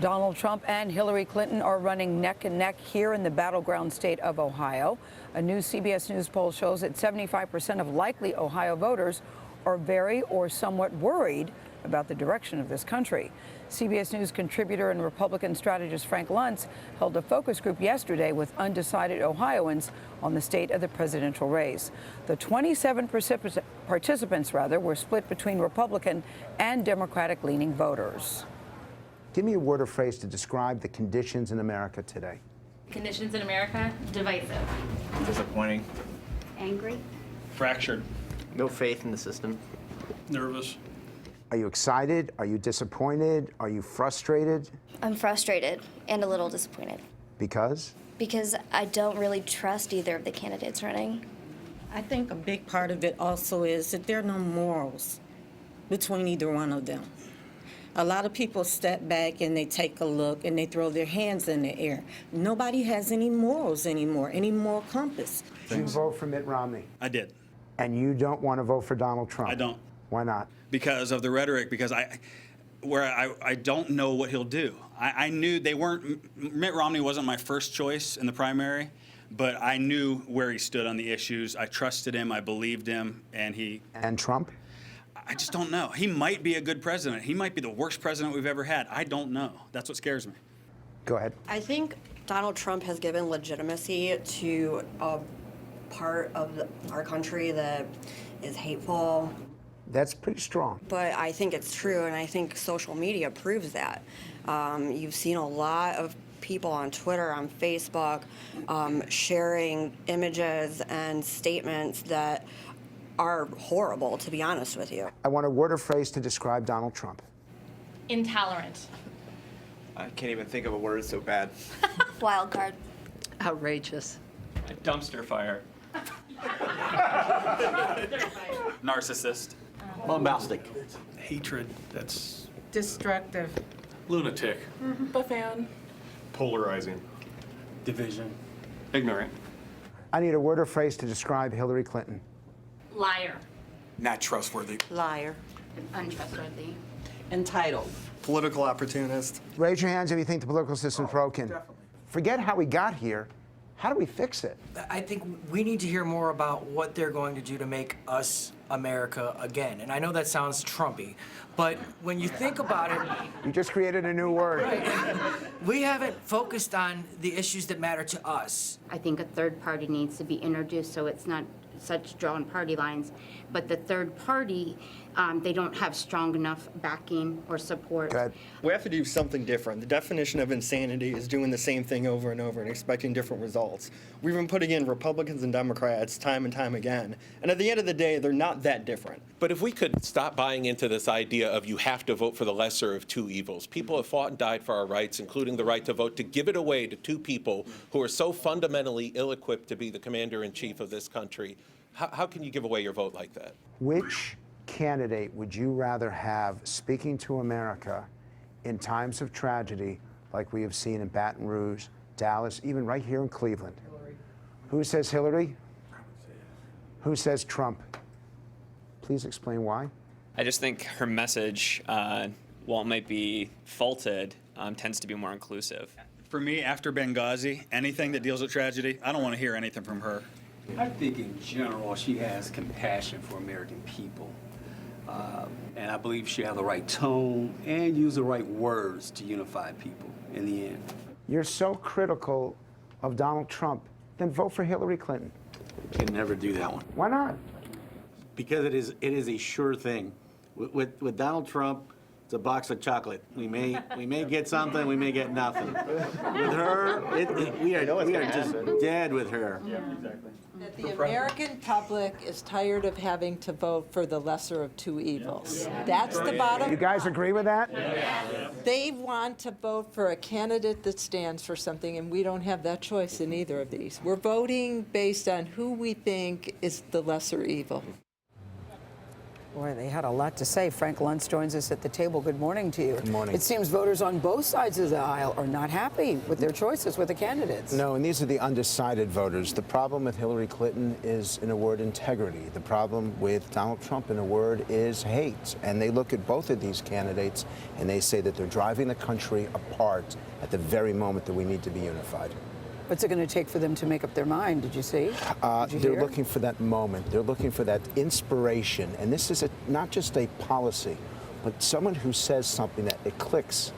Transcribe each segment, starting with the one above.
Donald Trump and Hillary Clinton are running neck and neck here in the battleground state of Ohio. A new CBS News poll shows that 75% of likely Ohio voters are very or somewhat worried about the direction of this country. CBS News contributor and Republican strategist Frank Luntz held a focus group yesterday with undecided Ohioans on the state of the presidential race. The 27 participants were split between Republican and Democratic-leaning voters. Give me a word or phrase to describe the conditions in America today. Conditions in America, divisive. Disappointing. Angry. Fractured. No faith in the system. Nervous. Are you excited? Are you disappointed? Are you frustrated? I'm frustrated and a little disappointed. Because? Because I don't really trust either of the candidates running. I think a big part of it also is that there are no morals between either one of them. A lot of people step back and they take a look and they throw their hands in the air. Nobody has any morals anymore, any moral compass. Did you vote for Mitt Romney? I did. And you don't want to vote for Donald Trump? I don't. Why not? Because of the rhetoric, because I don't know what he'll do. I knew Mitt Romney wasn't my first choice in the primary, but I knew where he stood on the issues. I trusted him, I believed him, and he... And Trump? I just don't know. He might be a good president. He might be the worst president we've ever had. I don't know. That's what scares me. Go ahead. I think Donald Trump has given legitimacy to a part of our country that is hateful. That's pretty strong. But I think it's true, and I think social media proves that. You've seen a lot of people on Twitter, on Facebook, sharing images and statements that are horrible, to be honest with you. I want a word or phrase to describe Donald Trump. Intolerant. I can't even think of a word so bad. Wild card. Outrageous. A dumpster fire. Narcissist. Bombastic. Hatred. That's Destructive. lunatic. Buffon. Polarizing. Division. Ignorant. I need a word or phrase to describe Hillary Clinton. Liar. Not trustworthy. Liar. Untrustworthy. Entitled. Political opportunist. Raise your hands if you think the political system's broken. Definitely. Forget how we got here. How do we fix it? I think we need to hear more about what they're going to do to make us America again. And I know that sounds Trumpy, but when you think about it, You just created a new word. we haven't focused on the issues that matter to us. I think a third party needs to be introduced so it's not such drawn party lines. But the third party, they don't have strong enough backing or support. Go ahead. We have to do something different. The definition of insanity is doing the same thing over and over and expecting different results. We've been putting in Republicans and Democrats time and time again, and at the end of the day, they're not that different. But if we could stop buying into this idea of you have to vote for the lesser of two evils. People have fought and died for our rights, including the right to vote, to give it away to two people who are so fundamentally ill-equipped to be the commander-in-chief of this country. How can you give away your vote like that? Which candidate would you rather have speaking to America in times of tragedy like we have seen in Baton Rouge, Dallas, even right here in Cleveland? Hillary. Who says Hillary? Who says Trump? Please explain why. I just think her message, while it might be faulted, tends to be more inclusive. For me, after Benghazi, anything that deals with tragedy, I don't want to hear anything from her. I think in general she has compassion for American people. And I believe she has the right tone and use the right words to unify people in the end. You're so critical of Donald Trump, then vote for Hillary Clinton. Can never do that one. Why not? Because it is a sure thing. With Donald Trump, it's a box of chocolate. We may get something, we may get nothing. With her, we are just dead with her. Yeah. The American public is tired of having to vote for the lesser of two evils. That's the bottom. You guys agree with that? They want to vote for a candidate that stands for something, and we don't have that choice in either of these. We're voting based on who we think is the lesser evil. Boy, they had a lot to say. Frank Luntz joins us at the table. Good morning to you. Good morning. It seems voters on both sides of the aisle are not happy with their choices with the candidates. No, and these are the undecided voters. The problem with Hillary Clinton is, in a word, integrity. The problem with Donald Trump, in a word, is hate. And they look at both of these candidates and they say that they're driving the country apart at the very moment that we need to be unified. What's it going to take for them to make up their mind? Did you see? They're looking for that moment. They're looking for that inspiration. And this is not just a policy, but someone who says something that it clicks.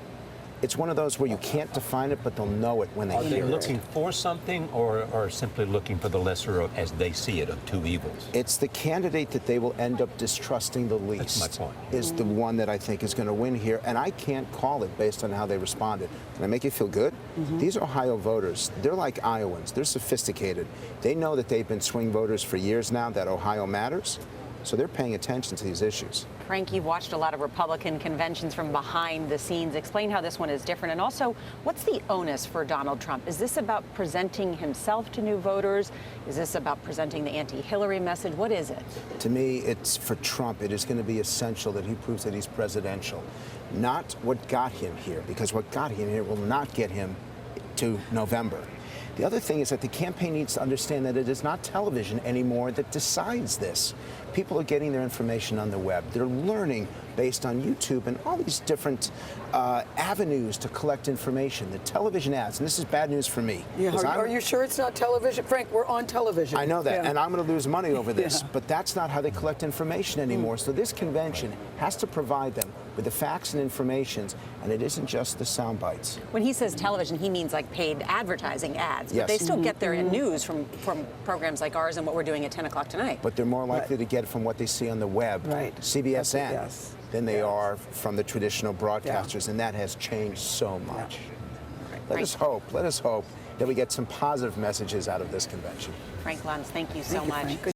It's one of those where you can't define it, but they'll know it when they hear it. Are they looking for something or simply looking for the lesser of, as they see it, of two evils? It's the candidate that they will end up distrusting the least. That's my point. Is the one that I think is going to win here. And I can't call it based on how they responded. Can I make you feel good? These Ohio voters, they're like Iowans. They're sophisticated. They know that they've been swing voters for years now, that Ohio matters. So they're paying attention to these issues. Frank, you've watched a lot of Republican conventions from behind the scenes. Explain how this one is different. And also, what's the onus for Donald Trump? Is this about presenting himself to new voters? Is this about presenting the anti-Hillary message? What is it? To me, it's for Trump. It is going to be essential that he proves that he's presidential. Not what got him here, because what got him here will not get him to November. The other thing is that the campaign needs to understand that it is not television anymore that decides this. People are getting their information on the web. They're learning based on YouTube and all these different avenues to collect information. The television ads, and this is bad news for me. Yeah, are you sure it's not television? Frank, we're on television. I know that, Yeah. and I'm going to lose money over this, but that's not how they collect information anymore. So this convention has to provide them with the facts and informations, and it isn't just the sound bites. When he says television, he means like paid advertising ads. But Yes. they still get their news from programs like ours and what we're doing at 10 o'clock tonight. But they're more likely to get it from what they see on the web, CBSN, Yes. than they are from the traditional broadcasters, and that has changed so much. Let us hope that we get some positive messages out of this convention. Frank Luntz, thank you so much.